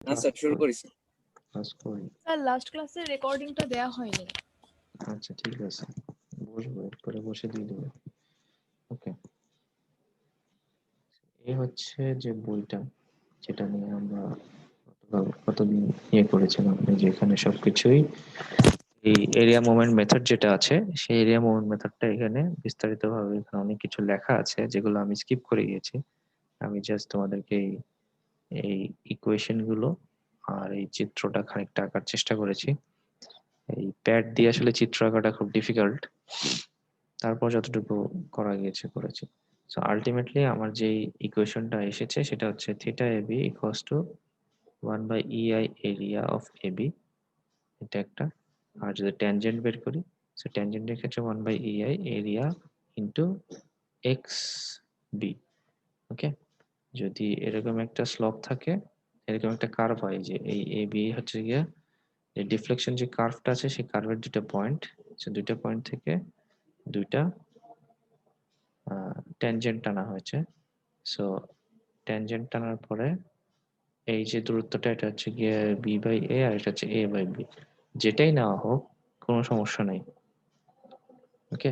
Sir শুরু করেছি। Class করি। স্যার লাস্ট ক্লাসের রেকর্ডিংটা দেয়া হয়নি। আচ্ছা ঠিক আছে, বসবো এরপরে বসে দিয়ে দেবো। ওকে, এই হচ্ছে যে বইটা যেটা নিয়ে আমরা কতদিন করেছিলাম, যে এখানে সবকিছুই এই এরিয়া মুভমেন্ট মেথড যেটা আছে সেই এরিয়া মুভমেন্ট মেথডটা এখানে বিস্তারিতভাবে এখানে অনেক কিছু লেখা আছে যেগুলো আমি স্কিপ করে গিয়েছি। আমি জাস্ট তোমাদেরকে এই ইকুয়েশন গুলো আর এই চিত্রটা খানিকটা আঁকার চেষ্টা করেছি। এই প্যাড দিয়ে আসলে চিত্র আঁকাটা খুব ডিফিকাল্ট, তারপর যতটুকু করা গিয়েছে করেছি। সো আলটিমেটলি আমার যে ইকুয়েশনটা এসেছে সেটা হচ্ছে theta AB equals to 1/ei area of AB, এটা একটা। আর যদি ট্যানজেন্ট বের করি, সো ট্যানজেন্টের ক্ষেত্রে 1/ei area into x b. Okay, যদি এরকম একটা স্লপ থাকে, এরকম একটা কার্ভ হয়, যে এই এ বি হচ্ছে গিয়ে যে ডিফ্লেকশন যে কার্ভটা আছে সেই কার্ভের দুটো পয়েন্ট, সে দুটো পয়েন্ট থেকে দুইটা ট্যানজেন্ট টানা হয়েছে। সো ট্যানজেন্ট টানার পরে এই যে দূরত্বটা এটা হচ্ছে গিয়ে বি বাই এ আর এটা হচ্ছে এ বাই বি, যেটাই নেওয়া হোক কোনো সমস্যা নেই। Okay,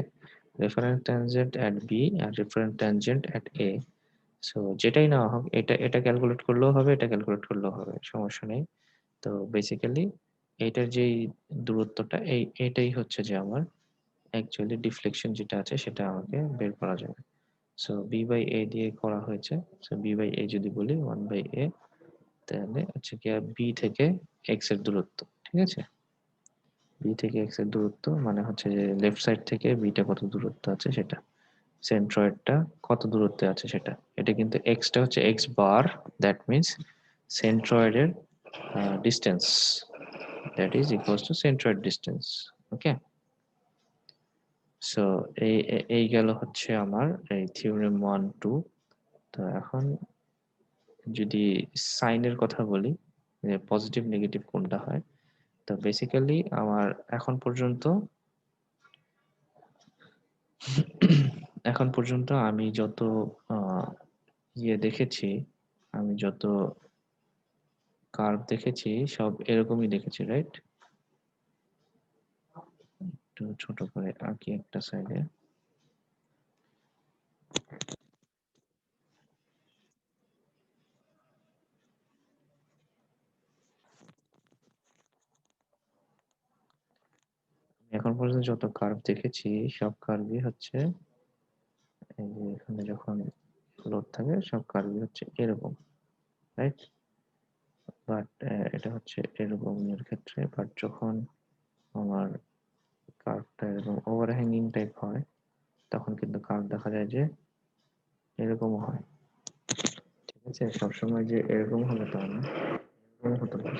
reference tangent at B আর reference tangent at A, so যেটাই নেওয়া হোক, এটা এটা ক্যালকুলেট করলেও হবে, এটা ক্যালকুলেট করলেও হবে, সমস্যা নেই। তো বেসিক্যালি এইটার যেই দূরত্বটা এটাই হচ্ছে যে আমার অ্যাকচুয়ালি ডিফ্লেকশন যেটা আছে সেটা আমাকে বের করা যাবে। সো বি বাই এ দিয়ে করা হয়েছে। সো বি বাই এ যদি বলি 1/a, তাহলে হচ্ছে কি বি থেকে এক্স এর দূরত্ব, ঠিক আছে? বি থেকে এক্স এর দূরত্ব মানে হচ্ছে যে লেফট সাইড থেকে বিটা কত দূরত্ব আছে সেটা, সেন্ট্রয়েডটা কত দূরত্বে আছে সেটা। এটা কিন্তু এক্সটা হচ্ছে এক্স বার, দ্যাট মিন্স সেন্ট্রয়েডের distance, that is equals to centroid distance. Okay, so এই গেল হচ্ছে আমার এই থিওরেম 1 2। তো এখন যদি সাইনের কথা বলি, যে পজিটিভ নেগেটিভ কোনটা হয়, তো বেসিক্যালি আমার এখন পর্যন্ত আমি যত দেখেছি, আমি যত কার্ভ দেখেছি সব এরকমই দেখেছি, রাইট? একটু ছোট করে আঁকি একটা সাইডে। এখন পর্যন্ত যত কার্ভ দেখেছি সব কার্ভই হচ্ছে এই যে এখানে যখন লোড থাকে সব কার্ভই হচ্ছে এরকম, রাইট? বাট এটা হচ্ছে এরকম এর ক্ষেত্রে, বাট যখন আমার কার্ভটা এরকম ওভারহ্যাঙ্গিং টাইপ হয় তখন কিন্তু কার্ভ দেখা যায় যে এরকমও হয়, ঠিক আছে? সবসময় যে এরকম হবে তা না, এরকম হতে পারে।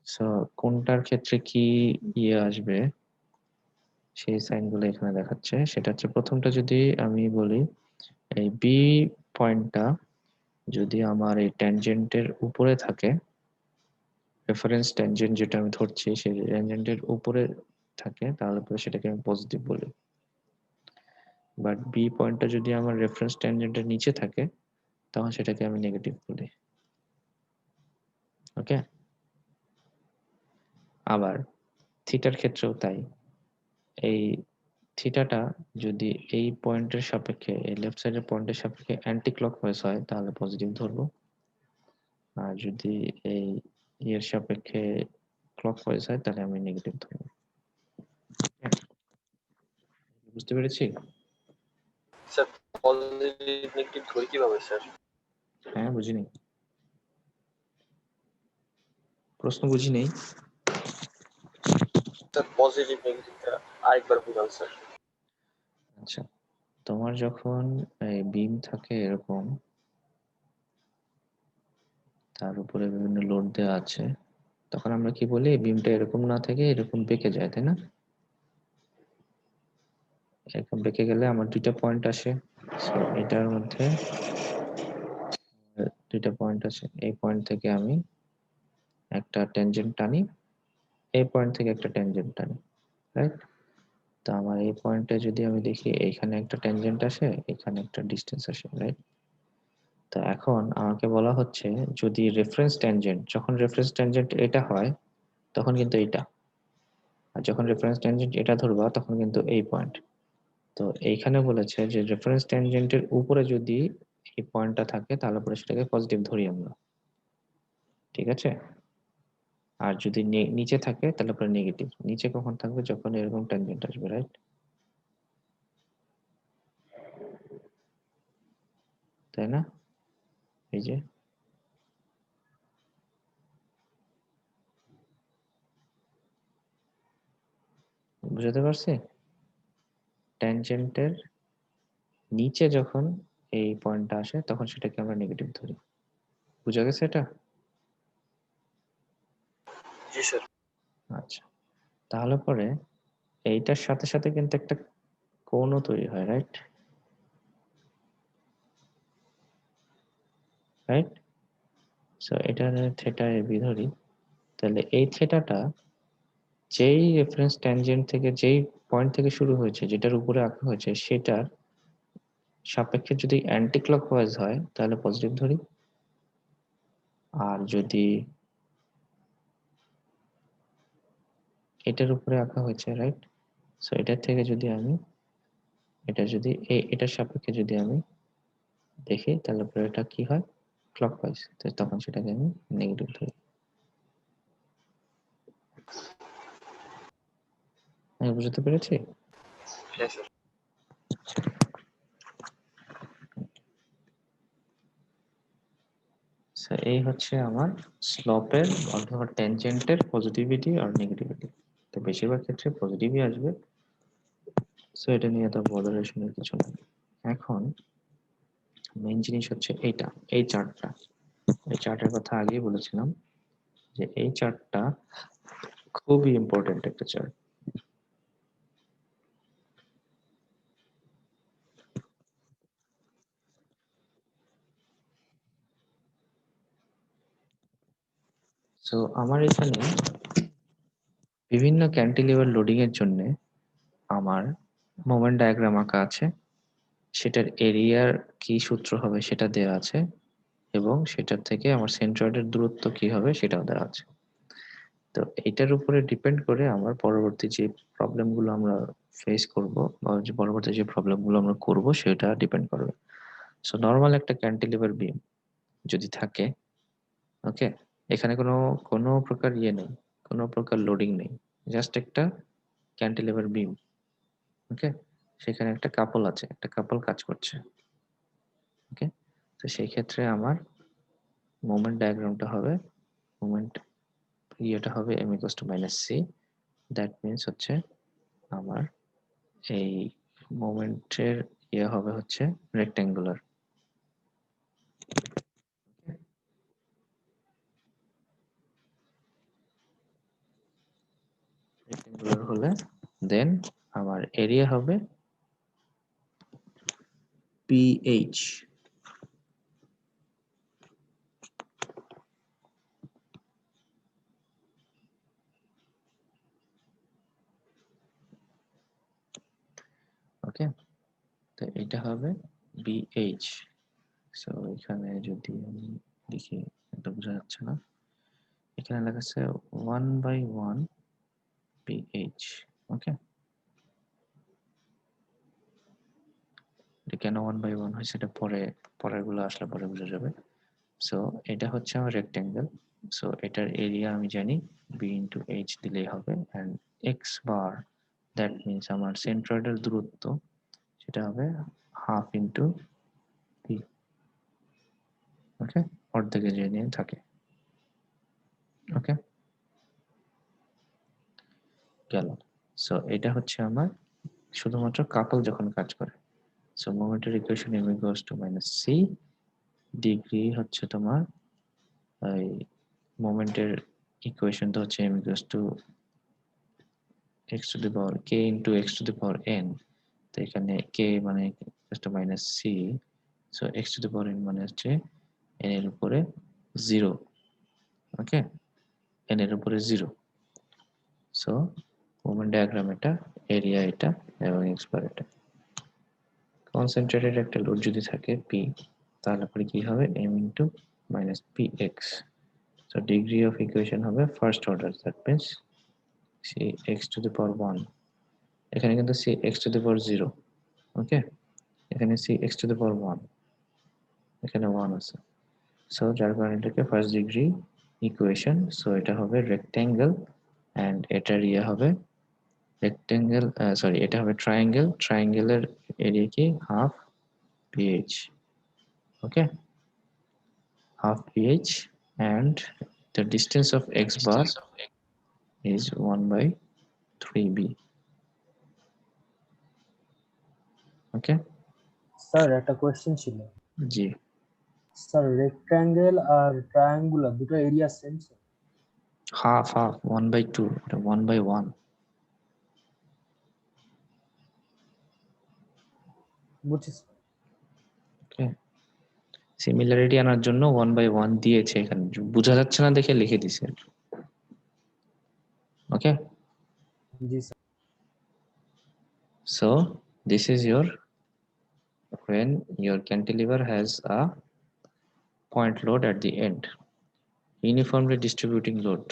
সো কোনটার ক্ষেত্রে কি আসবে সেই সাইনগুলো এখানে দেখাচ্ছে। সেটা হচ্ছে প্রথমটা যদি আমি বলি, এই বি পয়েন্টটা যদি আমার এই ট্যানজেন্টের উপরে থাকে, রেফারেন্স ট্যানজেন্ট যেটা আমি ধরছি সেই ট্যানজেন্টের উপরে থাকে, তাহলে পরে সেটাকে আমি পজিটিভ বলি। বাট বি পয়েন্টটা যদি আমার রেফারেন্স ট্যানজেন্টের নিচে থাকে তখন সেটাকে আমি নেগেটিভ বলি। ওকে, আবার থিটার ক্ষেত্রেও তাই। এই থিটাটা যদি এই পয়েন্টের সাপেক্ষে, এই লেফট সাইডের পয়েন্টের সাপেক্ষে অ্যান্টি ক্লকওয়াইজ হয় তাহলে পজিটিভ ধরবো, আর যদি এই এর সাপেক্ষে ক্লকওয়াইজ হয় তাহলে আমি নেগেটিভ ধরবো। বুঝতে পেরেছি? স্যার পজিটিভ নেগেটিভ ধরি কিভাবে স্যার? হ্যাঁ, বুঝিনি, প্রশ্ন বুঝি নেই। স্যার পজিটিভ নেগেটিভটা আরেকবার বুঝান স্যার। আচ্ছা, তোমার যখন বিম থাকে এরকম, তার উপরে বিভিন্ন লোড দেওয়া আছে, তখন আমরা কি বলি, বিমটা এরকম না থেকে এরকম বেঁকে যায়, তাই না? এরকম বেঁকে গেলে আমার দুইটা পয়েন্ট আসে। So, এটার মধ্যে দুইটা পয়েন্ট আছে, এই পয়েন্ট থেকে আমি একটা ট্যানজেন্ট টানি, এই পয়েন্ট থেকে একটা ট্যানজেন্ট টানি, রাইট? তো আমার এই পয়েন্টে যদি আমি দেখি এইখানে একটা ট্যানজেন্ট আসে, এখানে একটা ডিস্টেন্স আসে, রাইট? তো এখন আমাকে বলা হচ্ছে যদি রেফারেন্স ট্যানজেন্ট, যখন রেফারেন্স ট্যানজেন্ট এটা হয় তখন কিন্তু এটা, আর যখন রেফারেন্স ট্যানজেন্ট এটা ধরবা তখন কিন্তু এই পয়েন্ট। তো এইখানে বলেছে যে রেফারেন্স ট্যানজেন্টের উপরে যদি এই পয়েন্টটা থাকে তাহলে পরে সেটাকে পজিটিভ ধরি আমরা, ঠিক আছে। আর যদি নিচে থাকে তাহলে পরে নেগেটিভ। নিচে কখন থাকবে? যখন এরকম ট্যানজেন্ট আসবে, রাইট? তাই না? এই যে বুঝাতে পারছি? ট্যানজেন্টের নিচে যখন এই পয়েন্টটা আসে তখন সেটাকে আমরা নেগেটিভ ধরি। বুঝা গেছে এটা? জি স্যার। আচ্ছা, তাহলে পরে এইটার সাথে সাথে কিন্তু একটা কোণও তৈরি হয়, রাইট? রাইট? সো এটা থিটা এ বি ধরি, তাহলে এই থিটাটা যেই রেফারেন্স ট্যানজেন্ট থেকে, যেই পয়েন্ট থেকে শুরু হয়েছে, যেটার উপরে আঁকা হয়েছে, সেটার সাপেক্ষে যদি অ্যান্টি ক্লকওয়াইজ হয় তাহলে পজিটিভ ধরি, আর যদি এটার উপরে আঁকা হয়েছে, রাইট? সো এটার থেকে যদি আমি এটা যদি এটার সাপেক্ষে যদি আমি দেখি তাহলে পরে এটা কি হয়? ক্লকওয়াইজ, তো তখন সেটাকে আমি নেগেটিভ ধরি। আমি বুঝতে পেরেছি? হ্যাঁ স্যার। So, এই হচ্ছে আমার স্লোপের অথবা ট্যানজেন্টের পজিটিভিটি আর নেগেটিভিটি। তো বেশিরভাগ ক্ষেত্রে পজিটিভই আসবে, সো এটা নিয়ে তো বদারেশনের কিছু নেই। এখন মেইন জিনিস হচ্ছে এইটা, এই চার্টটা। এই চার্টের কথা আগেই বলেছিলাম যে এই চার্টটা খুবই ইম্পর্টেন্ট একটা চার্ট। সো আমার এখানে বিভিন্ন ক্যান্টিলিভার লোডিং এর জন্য আমার মোমেন্ট ডায়াগ্রাম আঁকা আছে, সেটার এরিয়ার কি সূত্র হবে সেটা দেওয়া আছে, এবং সেটার থেকে আমার সেন্ট্রয়েডের দূরত্ব কি হবে সেটাও দেওয়া আছে। তো এটার উপরে ডিপেন্ড করে আমার পরবর্তী যে প্রবলেমগুলো আমরা ফেস করব, বা যে পরবর্তী যে প্রবলেমগুলো আমরা করব সেটা ডিপেন্ড করবে। সো নর্মাল একটা ক্যান্টিলিভার বিম যদি থাকে, ওকে, এখানে কোনো কোনো প্রকার নেই, কোনো প্রকার লোডিং নেই, জাস্ট একটা ক্যান্টিলিভার বিম, ওকে। সেখানে একটা কাপল আছে, একটা কাপল কাজ করছে, ওকে। তো সেই ক্ষেত্রে আমার মোমেন্ট ডায়াগ্রামটা হবে, মোমেন্ট ইয়েটা হবে m equals to minus c, that means হচ্ছে আমার এই মোমেন্টের ইয়ে হবে হচ্ছে রেক্ট্যাঙ্গুলার, রেক্ট্যাঙ্গুলার হলে দেন আমার এরিয়া হবে ph, ওকে। তো এটা হবে bh। সো এখানে যদি আমি দেখি, এটা বোঝা যাচ্ছে না, এখানে লেখা আছে 1/1 ph, ওকে। এটা কেন 1/1 হয় সেটা পরের গুলো আসলে পরে বোঝা যাবে। সো এটা হচ্ছে আমার রেক্ট্যাঙ্গেল, সো এটার এরিয়া আমি জানি b ইন্টু h দিলেই হবে, and x bar, that means আমার সেন্ট্রয়েডের দূরত্ব, সেটা হবে হাফ ইন্টু p, ওকে, অর্ধেকে যে নিয়ে থাকে, ওকে, গেল। সো এটা হচ্ছে আমার শুধুমাত্র কাপল যখন কাজ করে। সো মোমেন্টের equation m equals to minus c, degree হচ্ছে তোমার এই মোমেন্টের ইকুয়েশনটা হচ্ছে m equals to x to the power k into x to the power n। তো এখানে k মানে minus c, so x to the power n মানে হচ্ছে n এর উপরে 0, ওকে, n এর উপরে 0। সো মোমেন্ট ডায়াগ্রাম এটা, এরিয়া এটা, এবং x বার এটা। কনসেন্ট্রেটেড একটা লোড যদি থাকে p, তাহলে পরে কি হবে m into minus px, so degree of equation হবে first order, that means cx to the power 1, এখানে কিন্তু cx to the power 0, ওকে, এখানে cx to the power 1, এখানে 1 আছে, so যার কারণে এটাকে ফার্স্ট ডিগ্রি ইকুয়েশন, সো এটা হবে রেক্ট্যাঙ্গেল এন্ড এটার ইয়ে হবে রেক্ট্যাঙ্গেল, সরি এটা হবে ট্রায়াঙ্গেল, ট্রায়াঙ্গেলের এরিয়া কি half ph, okay, half ph, and the distance of x bar is 1 by 3b, okay. Sir একটা কোয়েশ্চেন ছিল। জি, স্যার রেক্ট্যাঙ্গেল আর ট্রায়াঙ্গুলার দুটো area same sir? Half 1 by 2, এটা 1 by 1, বুঝছি স্যার। ওকে। Similarity আনার জন্য 1 by 1 দিয়েছে, এখানে বোঝা যাচ্ছে না দেখে লিখে দিছে, ওকে। জি sir. So this is your, when your cantilever has a point load at the end, uniformly distributing load,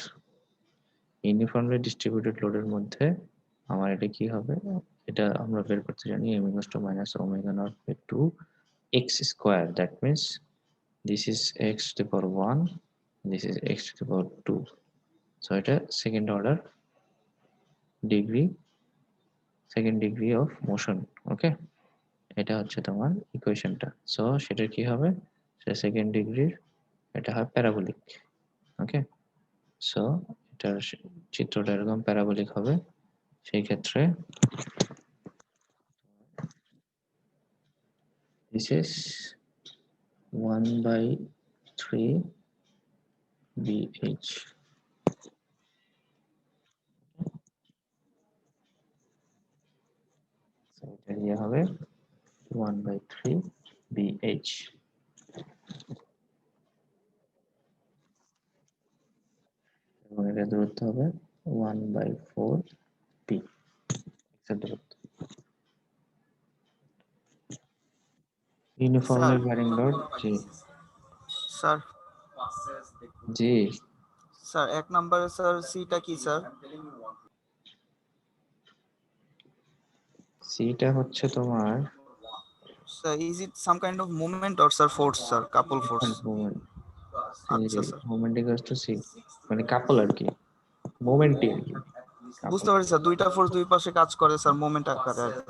uniformly distributed load এর মধ্যে আমার এটা কি হবে, এটা আমরা বের করতে জানি m equals to minus omega naught by 2 x square, that means this is x to the power 1, this is x to the power 2, so এটা second order degree, second degree of motion, okay, এটা হচ্ছে তোমার ইকুয়েশনটা, so সেটা কি হবে, সে second ডিগ্রির, এটা হয় প্যারাবোলিক, ওকে, সো এটার চিত্রটা এরকম প্যারাবোলিক হবে, সেই ক্ষেত্রে this is 1 by 3 bh, so এটা দিয়ে হবে 1 by 3 bh, এবং এটা দূরত্ব হবে 1 by 4 p, দূরত্ব। ইউনিফর্মলি ভ্যারিং লোড, জি স্যার জি, স্যার এক নম্বরে স্যার সিটা কি স্যার? সিটা হচ্ছে তোমার sir is it some kind of movement or sir force sir, couple force? Movement, আচ্ছা sir, moment equals to c, মানে কাপল আর কি, মোমেন্টই আর কি, বুঝতে পারছি স্যার, দুইটা ফোর্স দুই পাশে কাজ করে স্যার মোমেন্ট আকারে আর কি।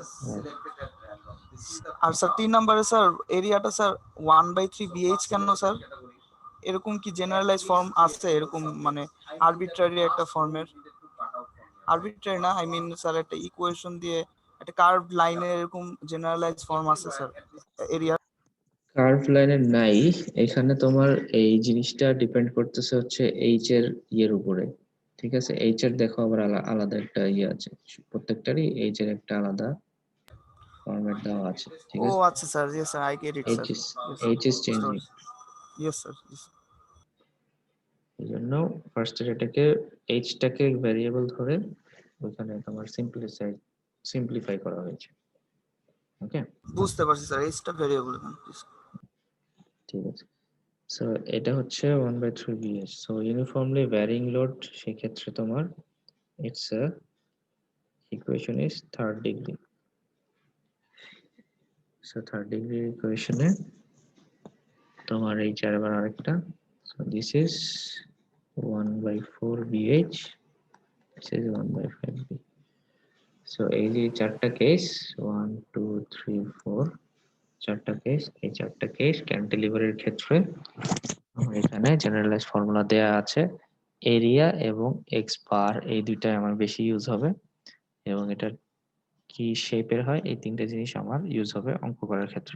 আর স্যার 3 নম্বরে স্যার এরিয়াটা স্যার 1/3 বিএইচ কেন স্যার? এরকম কি জেনারেলাইজ ফর্ম আছে এরকম, মানে আরবিট্রারি একটা ফর্মের? আরবিট্রারি না, আই মিন স্যার একটা ইকুয়েশন দিয়ে একটা কার্ভ লাইনের এরকম জেনারেলাইজ ফর্ম আছে স্যার এরিয়া? কার্ভ লাইনের নাই, এখানে তোমার এই জিনিসটা ডিপেন্ড করতেছে হচ্ছে এইচ এর ইয়ের উপরে, ঠিক আছে, এইচ এর দেখো আবার আলাদা একটা ইয়ে আছে, প্রত্যেকটারই এইচ এর একটা আলাদা ফরম্যাট দেওয়া আছে, ঠিক ও আছে, আচ্ছা sir, yes sir, I get it sir. H is changing, yes sir. এই জন্য ফার্স্ট এটাকে এইচটাকে ভ্যারিয়েবল ধরে ওখানে তোমার সিম্পলিফাই করা হয়েছে, ওকে, বুঝতে পারছি স্যার, এইচটা ভেরিয়েবল। ঠিক আছে। সো এটা হচ্ছে 1 by 3 bh, so uniformly varying load, সেই ক্ষেত্রে তোমার it's a equation is third degree, so third degree ইকুয়েশনে তোমার এই চারবার আরেকটা, so this is 1 by 4 bh, this is 1 by 5 b, so এই যে চারটা কেস 1 2 3 4, চারটা কেস, এই চারটা কেস ক্যান্টিলিভারের ক্ষেত্রে এখানে জেনারেলাইজ ফর্মুলা দেয়া আছে, এরিয়া এবং এক্স বার এই দুইটাই আমার বেশি ইউজ হবে, এবং এটা কি শেপের হয় এই তিনটা জিনিস আমার ইউজ হবে অঙ্ক করার ক্ষেত্রে,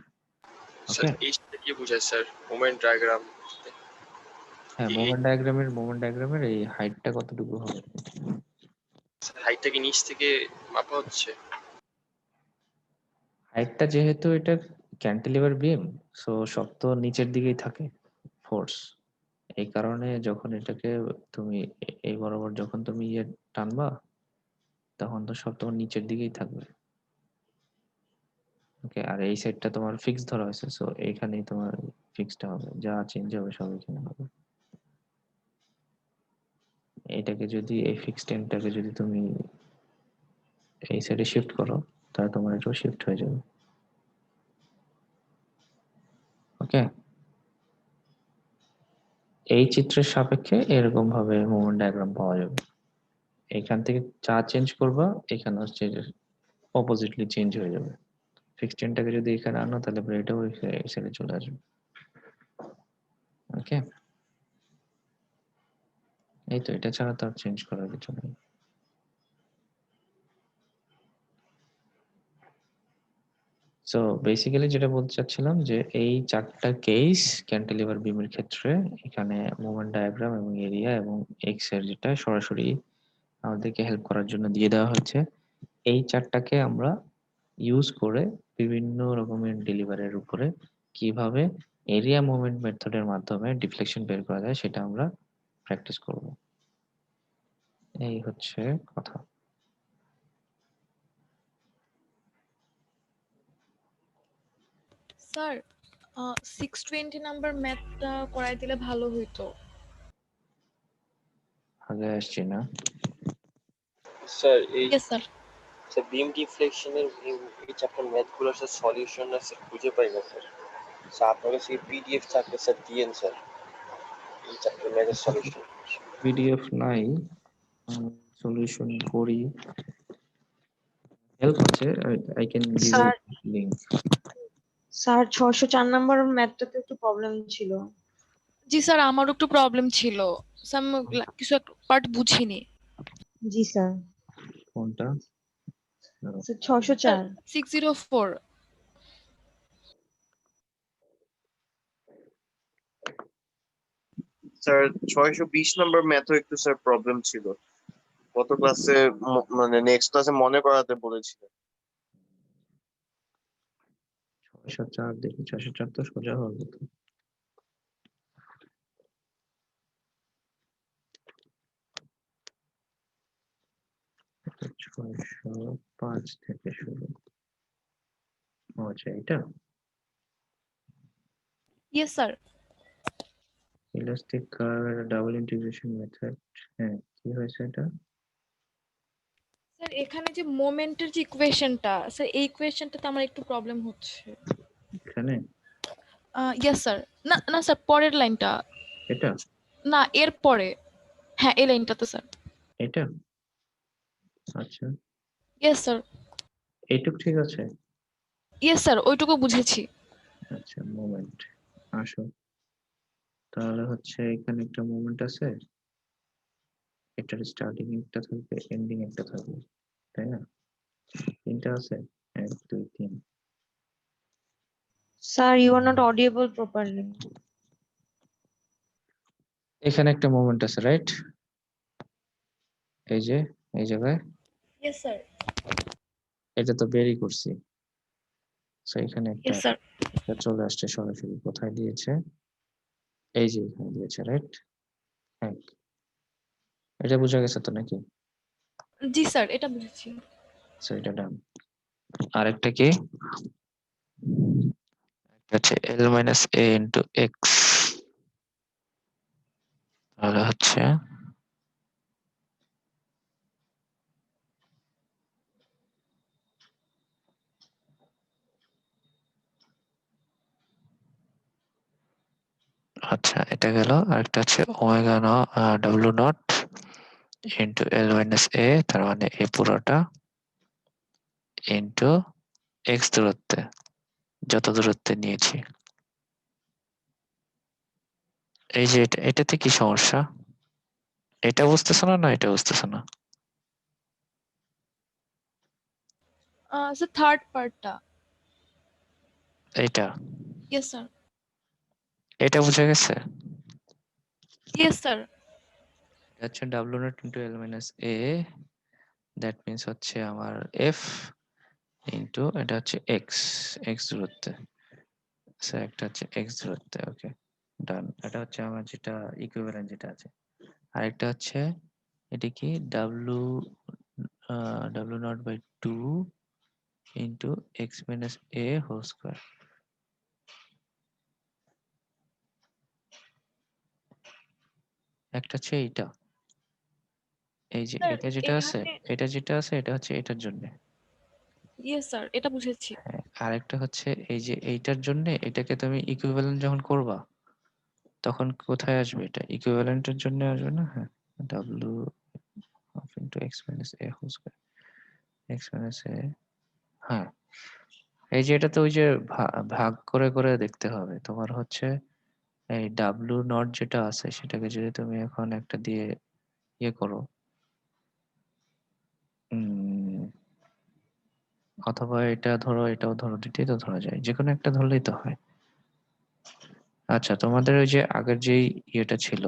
স্যার ওকে। এইটা কি বোঝায় স্যার, মোমেন্ট ডায়াগ্রাম? হ্যাঁ, মোমেন্ট ডায়াগ্রামের এই হাইটটা কতটুকু হবে, হাইটটা কি নিচ থেকে মাপা হচ্ছে? হাইটটা যেহেতু এটা ক্যান্টিলিভার বিম, সো সব তো নিচের দিকেই থাকে ফোর্স, এই কারণে যখন এটাকে তুমি এই বরাবর যখন তুমি ইয়ে টানবা, তখন তো সব তোমার নিচের দিকেই থাকবে, ওকে, আর এই সাইডটা তোমার ফিক্স ধরা হয়েছে, সো এইখানেই তোমার ফিক্সটা হবে, যা চেঞ্জ হবে সব এখানে হবে। এইটাকে যদি, এই ফিক্স টেনটাকে যদি তুমি এই সাইডে শিফট করো, তাহলে তোমার এটাও শিফট হয়ে যাবে। ওকে, এই চিত্রের সাপেক্ষে এরকম ভাবে মোমেন্ট ডায়াগ্রাম পাওয়া যাবে। এখান থেকে যা চেঞ্জ করবা এখানে হচ্ছে অপোজিটলি চেঞ্জ হয়ে যাবে। ফিক্স টেনটাকে যদি এখানে আনো তাহলে এটাও এই সাইডে চলে আসবে। ওকে, এই তো, এটা ছাড়া তো আর চেঞ্জ করার কিছু নেই। সো বেসিক্যালি যেটা বলতে চাচ্ছিলাম যে এই চারটা কেস ক্যান্টিলিভার বিমের ক্ষেত্রে এখানে মোমেন্ট ডায়াগ্রাম এবং এরিয়া এবং এক্স এর যেটা সরাসরি আমাদেরকে হেল্প করার জন্য দিয়ে দেওয়া হয়েছে। এই চারটাকে আমরা ইউজ করে বিভিন্ন রকমের ডেলিভারের উপরে কিভাবে এরিয়া মুভমেন্ট মেথডের মাধ্যমে ডিফ্লেকশন বের করা যায় সেটা আমরা প্র্যাকটিস করব। এই হচ্ছে কথা। স্যার 620 নাম্বার ম্যাথটা করাই দিলে ভালো হইতো। আগে আসছি না? স্যার এই ইয়েস স্যার। স্যার বিম ডিফ্লেকশনের এই চ্যাপ্টার ম্যাথগুলোর স্যার সলিউশন না স্যার খুঁজে পাই না স্যার। স্যার আপনার কাছে পিডিএফ থাকলে স্যার দিয়েন স্যার এই চ্যাপ্টার ম্যাথের সলিউশন। পিডিএফ নাই, সলিউশন করি, হেল্প আছে, I can give you sir link. Sir 604 number ম্যাথটাতে একটু প্রবলেম ছিল। জি স্যার, আমারও একটু প্রবলেম ছিল। স্যার আমি কিছু একটা পার্ট বুঝিনি। জি স্যার। কোনটা? স্যার 604। 604। স্যার 620 নম্বর ম্যাথও একটু স্যার প্রবলেম ছিল, গত ক্লাসে মানে নেক্সট ক্লাসে মনে করাতে বলেছিলেন। 604 দেখি, 604 তো সোজা হবে তো। 605 থেকে শুরু। আচ্ছা, এটা yes sir. Elastic curve double integration method. হ্যাঁ, কি হয়েছে এটা? স্যার এখানে যে মোমেন্টের যে ইকুয়েশনটা, স্যার এই ইকুয়েশনটাতে আমার একটু প্রবলেম হচ্ছে। এখানে ইয়েস স্যার। না না স্যার, পরের লাইনটা। এটা না, এর পরে। হ্যাঁ, এই লাইনটাতে স্যার। এটা আচ্ছা, ইয়েস স্যার। এইটুক ঠিক আছে। ইয়েস স্যার, ওইটুকু বুঝেছি। আচ্ছা, মোমেন্ট আসো, তাহলে হচ্ছে এখানে একটা মোমেন্ট আছে, এটার স্টার্টিং একটা থাকবে, এন্ডিং একটা থাকবে, তাই না? তিনটা আছে, 1 2 3। Sir you are not audible properly. এখানে একটা মোমেন্ট আছে, রাইট? এই যে এই জায়গায়, ইয়েস স্যার। এটা তো বেরই করছি। সো এখানে একটা ইয়েস স্যার। এটা চলে আসছে সরাসরি, কোথায় দিয়েছে? এই যে এখানে দিয়েছে, রাইট? হ্যাঁ, এটা বোঝা গেছে তো নাকি? জি স্যার, এটা বুঝেছি। সো এটা ডান। আরেকটা কি? হচ্ছে L minus A into x, তাহলে হচ্ছে আচ্ছা, এটা গেল। আরেকটা হচ্ছে omega W not into L minus A, তার মানে এ পুরোটা ইন্টু এক্স দূরত্বে, যত দূরত্বে নিয়েছি। এই যে এটাতে কি সমস্যা? এটা বুঝতেছ না, না এটা বুঝতেছ না? স্যার থার্ড পার্টটা। এইটা, ইয়েস স্যার। এটা বুঝা গেছে? Yes sir. এটা হচ্ছে W not into L minus A, that means হচ্ছে আমার এফ ইন্টু এটা হচ্ছে এক্স, এক্স দূরত্বে। স্যার একটা হচ্ছে এক্স দূরত্বে, ওকে ডান। এটা হচ্ছে আমার যেটা ইকুইভ্যালেন্ট যেটা আছে। আরেকটা হচ্ছে এটা কি W W naught by two into x minus a whole square. একটা হচ্ছে এইটা, এই যে স্যার এটা যেটা আছে, এখানে এটা যেটা আছে এটা হচ্ছে এটার জন্য। ইয়েস স্যার, এটা বুঝেছি। হ্যাঁ, আরেকটা হচ্ছে এই যে এইটার জন্য, এটাকে তুমি ইকুইভ্যালেন্ট যখন করবা তখন কোথায় আসবে, এটা ইকুইভ্যালেন্টের জন্য আসবে না? হ্যাঁ, W of into x minus a whole square, x minus a. হ্যাঁ, এই যে এটা তো ওই যে ভাগ করে করে দেখতে হবে তোমার হচ্ছে, এই ডাব্লু নট যেটা আছে সেটাকে যদি তুমি এখন একটা দিয়ে ইয়ে করো, অথবা এটা ধরো এটাও ধরো, দুটোই তো ধরা যায়, যে কোনো একটা ধরলেই তো হয়। আচ্ছা, তোমাদের ওই যে আগের যেই ইয়েটা ছিল,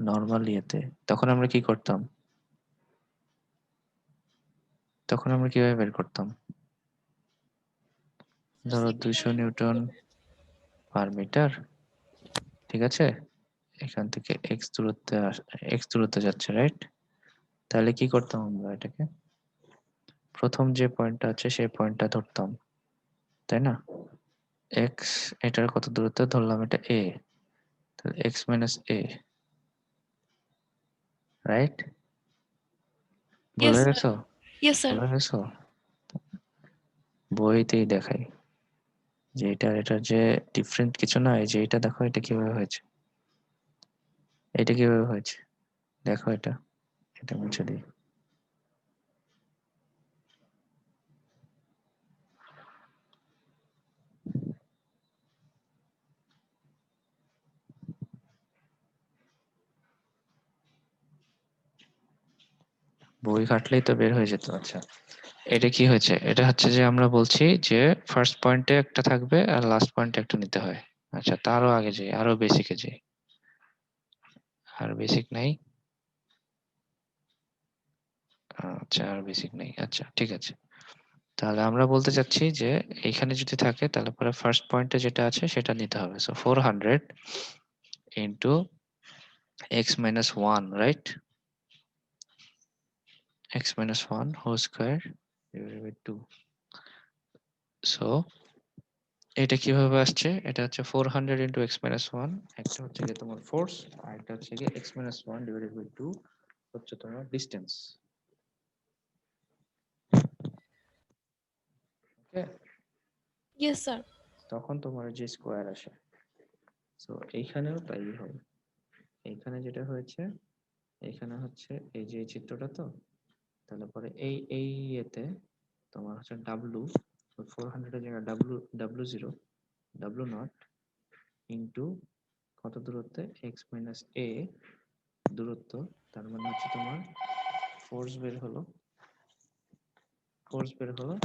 নর্মাল ইয়েতে, তখন আমরা কি করতাম? তখন আমরা কিভাবে বের করতাম? ধরো 200 নিউটন পার মিটার, ঠিক আছে, এখান থেকে এক্স দূরত্বে এক্স দূরত্বে যাচ্ছে, রাইট? তাহলে কি করতাম আমরা এটাকে, প্রথম যে পয়েন্টটা আছে সেই পয়েন্টটা ধরতাম, তাই না? এক্স, এটার কত দূরত্বে ধরলাম, এটা এ, তাহলে এক্স মাইনাস এ, রাইট? ইয়েস ভুলে স্যার, গেছো? Yes sir. ভুলে গেছো? বইতেই দেখাই যে এটার যে ডিফারেন্ট কিছু না, এই যে এটা দেখো, এটা কিভাবে হয়েছে, এটা কিভাবে হয়েছে দেখো, এটা এটা মুছে দিই। বই ঘাটলেই তো বের হয়ে যেত। আচ্ছা, এটা কি হয়েছে, এটা হচ্ছে যে আমরা বলছি যে ফার্স্ট পয়েন্টে একটা থাকবে আর লাস্ট পয়েন্টে একটা নিতে হয়। আচ্ছা, তারও আগে যাই, আরো বেসিকে যাই, আর বেসিক নাই। আচ্ছা, আর বেসিক নেই, আচ্ছা ঠিক আছে। তাহলে আমরা বলতে চাচ্ছি যে এইখানে যদি থাকে তাহলে পরে ফার্স্ট পয়েন্টে যেটা আছে সেটা নিতে হবে। So 400 into x minus one, right? X minus one whole square divided by 2। সো এটা কিভাবে আসছে, এটা হচ্ছে 400 ইন্টু এক্স মাইনাস ওয়ান, একটা হচ্ছে গিয়ে তোমার ফোর্স, আর একটা হচ্ছে গিয়ে x minus one divided by 2 হচ্ছে তোমার ডিস্টেন্স। ওকে, ইয়েস স্যার। তখন তোমার যে স্কোয়ার আসে, সো এইখানেও তাই হবে। এইখানে যেটা হয়েছে, এইখানে হচ্ছে এই যে এই চিত্রটা, তো তাহলে পরে এই ইয়েতে তোমার হচ্ছে ডাব্লু, 400 এর জায়গায় W, W 0, W not into কত দূরত্বে, এক্স মাইনাস এ দূরত্ব, তার মানে হচ্ছে তোমার ফোর্স বের হলো, ফোর্স বের হলো,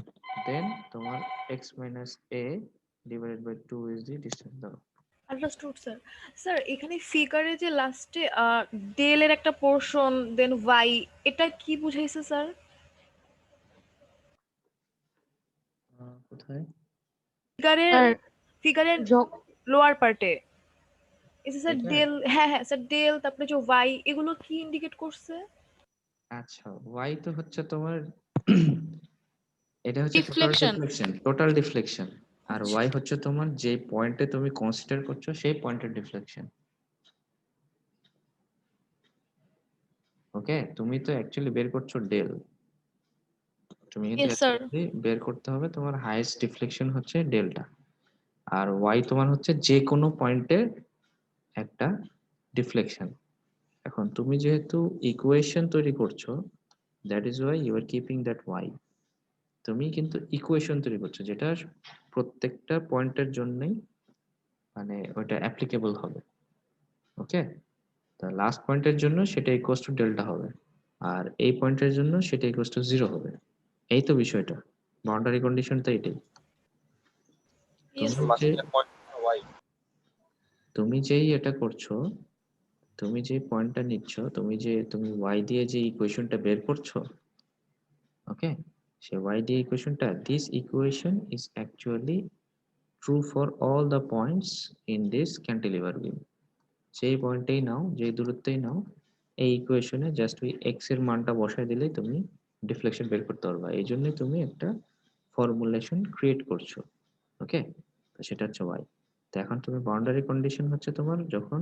দেন তোমার x minus a divided by 2 is the distance. ধরো আন্ডারস্টুড স্যার। স্যার এখানে ফিগারে যে লাস্টে ডেল এর একটা পোর্শন দেন ওয়াই, এটা কি বুঝাইছে স্যার? কোথায়? ফিগারের স্যার ফিগারের য- লোয়ার পার্টে এসে স্যার এটা, ডেল, হ্যাঁ হ্যাঁ স্যার, ডেল তারপরে যে ওয়াই, এগুলো কি ইন্ডিকেট করছে? আচ্ছা, ওয়াই তো হচ্ছে তোমার এটা হচ্ছে total deflection. Deflection, total deflection. আর আচ্ছা। ওয়াই হচ্ছে তোমার যে পয়েন্টে তুমি কনসিডার করছো সেই পয়েন্টের ডিফ্লেকশন। ওকে, তুমি তো অ্যাকচুয়ালি বের করছো ডেল, তুমি কিন্তু ইয়েস স্যার। অ্যাকচুয়ালি বের করতে হবে তোমার হাইয়েস্ট ডিফ্লেকশন হচ্ছে ডেলটা, আর ওয়াই তোমার হচ্ছে যে কোনো পয়েন্টে একটা ডিফ্লেকশন। এখন তুমি যেহেতু ইকুয়েশন তৈরি করছো, that is y you are keeping that y. তুমি কিন্তু ইকুয়েশন তৈরি করছো যেটা প্রত্যেকটা পয়েন্টের জন্যই মানে ওটা অ্যাপ্লিকেবল হবে। ওকে, তা লাস্ট পয়েন্টের জন্য সেটা ইকুয়ালস টু ডেল্টা হবে, আর এই পয়েন্টের জন্য সেটা ইকুয়ালস টু 0 হবে। এই তো বিষয়টা, বাউন্ডারি কন্ডিশন তো এটাই। ইয়েস। তুমি যে মাঝখানে পয়েন্ট ওয়াই। তুমি যেই এটা করছো, তুমি যে পয়েন্টটা নিচ্ছ, তুমি ওয়াই দিয়ে যে ইকুয়েশনটা বের করছো, ওকে, সে ওয়াই দিয়ে ইকুয়েশনটা, this equation is actually true for all the points in this cantilever beam. যেই পয়েন্টেই নাও, যেই দূরত্বেই নাও, এই ইকুয়েশনে জাস্ট ওই এক্স এর মানটা বসায় দিলেই তুমি ডিফ্লেকশন বের করতে পারবা। এই জন্যই তুমি একটা ফর্মুলেশন ক্রিয়েট করছো। ওকে, তো সেটা হচ্ছে ওয়াই। তো এখন তুমি বাউন্ডারি কন্ডিশন হচ্ছে তোমার যখন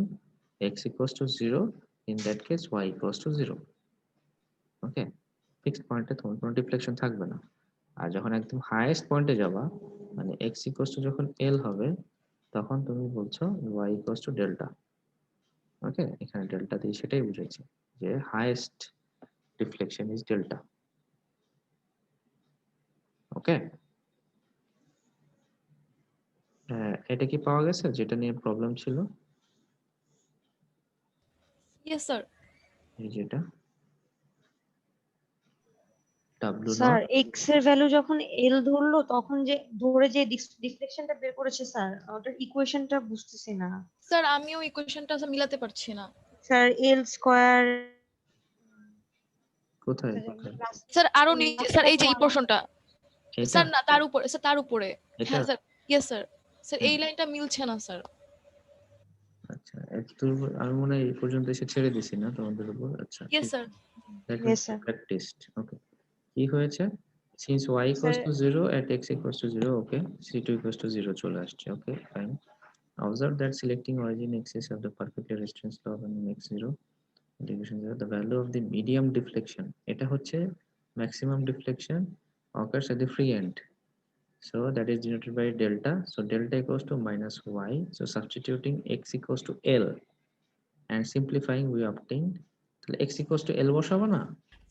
x equals to 0, in that case y equals to 0। Okay, fixed পয়েন্টে তোমার কোনো ডিফ্লেকশন থাকবে না। আর যখন একদম হাইয়েস্ট পয়েন্টে যাবা, মানে এক্স ইকুয়ালস টু যখন এল হবে, তখন তুমি বলছো ওয়াই ইকুয়ালস টু ডেল্টা। ওকে, এখানে ডেল্টা দিয়ে সেটাই বুঝাইছি যে হাইয়েস্ট ডিফ্লেকশন ইজ ডেল্টা। ওকে, এটা কি পাওয়া গেছে যেটা নিয়ে প্রবলেম ছিল? Yes sir. এই যেটা ডাব্লিউ স্যার নট, এক্স এর ভ্যালু যখন এল ধরলো তখন যে ধরে যে ডিফ্লেকশনটা বের করেছে স্যার, ওটার ইকুয়েশনটা বুঝতেছি না স্যার আমিও ইকুয়েশনটা মিলাতে পারছি না। স্যার। এল স্কয়ার কোথায় কোথায় স্যার আরো নিচে স্যার, এই যে এই পোরশনটা। এটা স্যার না, তার উপরে স্যার, তার উপরে। এটা হ্যাঁ স্যার, ইয়েস স্যার। স্যার হুম। এই লাইনটা মিলছে না স্যার। আচ্ছা, আমি মনে হয় এই পর্যন্ত এসে ছেড়ে দিছি না তোমাদের উপর। আচ্ছা, ইয়েস ঠিক sir. that Yes, was sir. practiced. Okay, কি হয়েছে? since y equals Sir, to 0 at x equals to 0, okay, c2 equals to 0 চলে আসছে। ওকে, fine. observe that selecting origin axis of the perfectly restrained slope and x0 integration 0, the value of the medium deflection, এটা হচ্ছে maximum deflection occurs at the free end, so that is denoted by delta. So delta equals to minus y, so substituting x equals to l and simplifying we obtained, তাহলে x equals to l বসাবো না?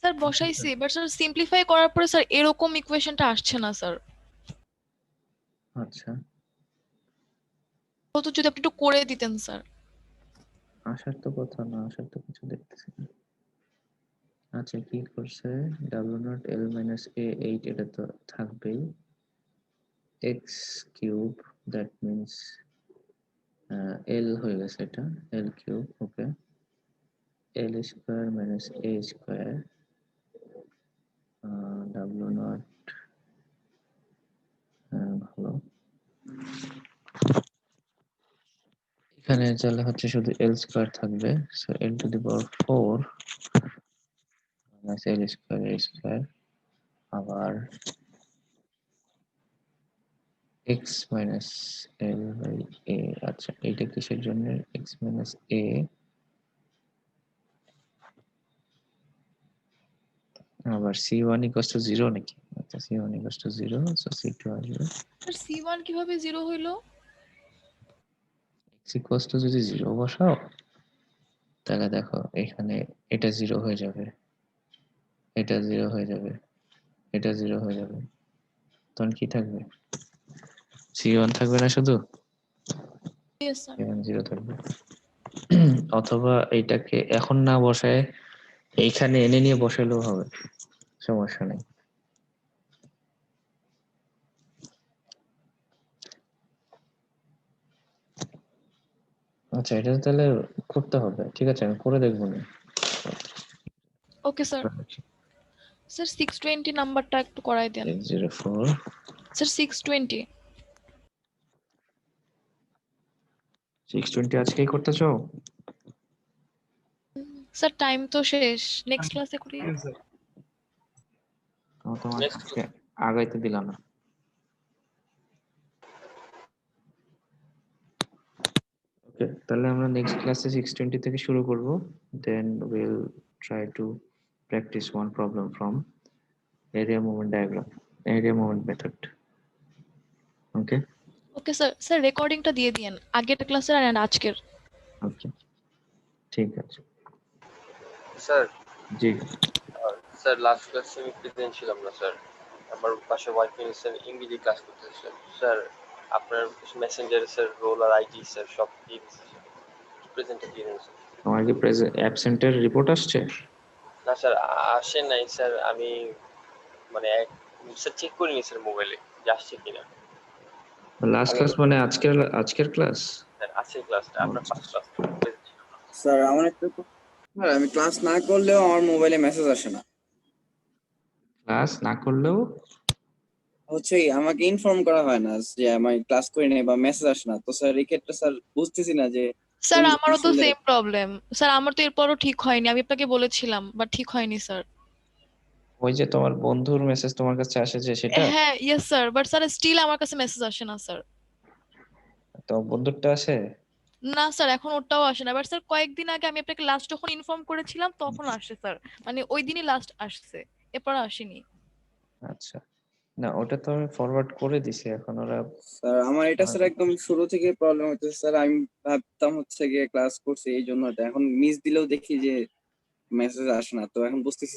Sir বসাইছি, but sir simplify করার পরে sir এরকম ইকুয়েশনটা আসছে না sir. আচ্ছা, তো যদি আপনি একটু করে দিতেন স্যার। আসার তো কথা না, আসার তো কিছু দেখতেছি না। আচ্ছা, কি করছে? W naught L minus a 8, এটা তো থাকবেই। X cube, that means L হয়ে গেছে, এটা L cube. Okay, L square minus a square, W naught, ভালো। এখানে তাহলে হচ্ছে শুধু এল স্কোয়ার থাকবে, so L to the power 4 minus L square a square, আবার x minus l by a। আচ্ছা, এইটা কিসের জন্য? x minus a, আবার c1 equals to 0 নাকি? আচ্ছা, c1 equals to 0, so c2 আসবে। স্যার c1 কিভাবে 0 হইলো? x equals to যদি 0 বসাও, তাহলে দেখো এখানে এটা 0 হয়ে যাবে, এটা 0 হয়ে যাবে, এটা 0 হয়ে যাবে, তখন কি থাকবে? c1 থাকবে না শুধু? Yes sir. c1 0 থাকবে। অথবা এইটাকে এখন না বসায় এইখানে এনে নিয়ে বসালেও হবে, সমস্যা নেই। আচ্ছা, এটা তাহলে করতে হবে, ঠিক আছে, আমি করে দেখবো না। ওকে স্যার। স্যার 620 নাম্বারটা একটু করাই দেন। 604, স্যার 620। 620 আজকেই করতে চাও? স্যার টাইম তো শেষ, নেক্সট ক্লাসে করি। তোমার Next আজকে আগাইতে দিলাম না। ওকে, তাহলে আমরা নেক্সট ক্লাসে 620 থেকে শুরু করব, then will try to practice one problem from area movement diagram, area movement method. Okay okay sir. Sir রেকর্ডিংটা দিয়ে দিয়েন, আগের ক্লাসের আর আজকের। ওকে, ঠিক আছে। স্যার জি, স্যার লাস্ট ক্লাসে আমি প্রেজেন্ট ছিলাম না স্যার, আমার পাশে ওয়াইফ স্যার ইংরেজি ক্লাস করতেছেন স্যার। আপনার মেসেঞ্জারে স্যার রোল আর আইডি স্যার সব দিয়ে দিচ্ছে প্রেজেন্টে দিয়ে দিন স্যার। তোমার কি অ্যাবসেন্টের রিপোর্ট আসছে? না স্যার আসে নাই স্যার, আমি মানে স্যার চেক করিনি স্যার মোবাইলে যে আসছে কিনা। লাস্ট ক্লাস মানে আজকের ক্লাস? স্যার আছে ক্লাসটা, আপনার ফার্স্ট ক্লাস স্যার আমার একটা স্যার আমি ক্লাস না করলেও আমার মোবাইলে মেসেজ আসে না। ক্লাস না করলেও হচ্ছে কি, আমাকে ইনফর্ম করা হয় না যে আমি ক্লাস করি নাই বা মেসেজ আসে না। তো স্যার এই ক্ষেত্রে স্যার বুঝতেছি না যে স্যার কোন আমারও তো আসলে সেম প্রবলেম স্যার, আমার তো এরপরও ঠিক হয়নি, আমি আপনাকে বলেছিলাম বাট ঠিক হয়নি স্যার। ওই যে তোমার বন্ধুর মেসেজ তোমার কাছে আসে যে সেটা, হ্যাঁ yes sir, but sir still আমার কাছে মেসেজ আসে না স্যার। তো বন্ধুরটা আসে? না স্যার এখন ওটাও আসে না, বাট স্যার কয়েকদিন আগে আমি আপনাকে লাস্ট যখন ইনফর্ম করেছিলাম তখন আসে স্যার, মানে ওই দিনই লাস্ট আসছে, এরপর আসেনি। আচ্ছা, না ওটা তো আমি ফরওয়ার্ড করে দিছি, এখন ওরা স্যার আমার এটা স্যার একদম শুরু থেকে প্রবলেম হচ্ছে স্যার। আমি ভাবতাম হচ্ছে গিয়ে ক্লাস করছি এই জন্য হয়তো। এখন মিস দিলেও দেখি যে মেসেজ আসে না, তো এখন বুঝতেছি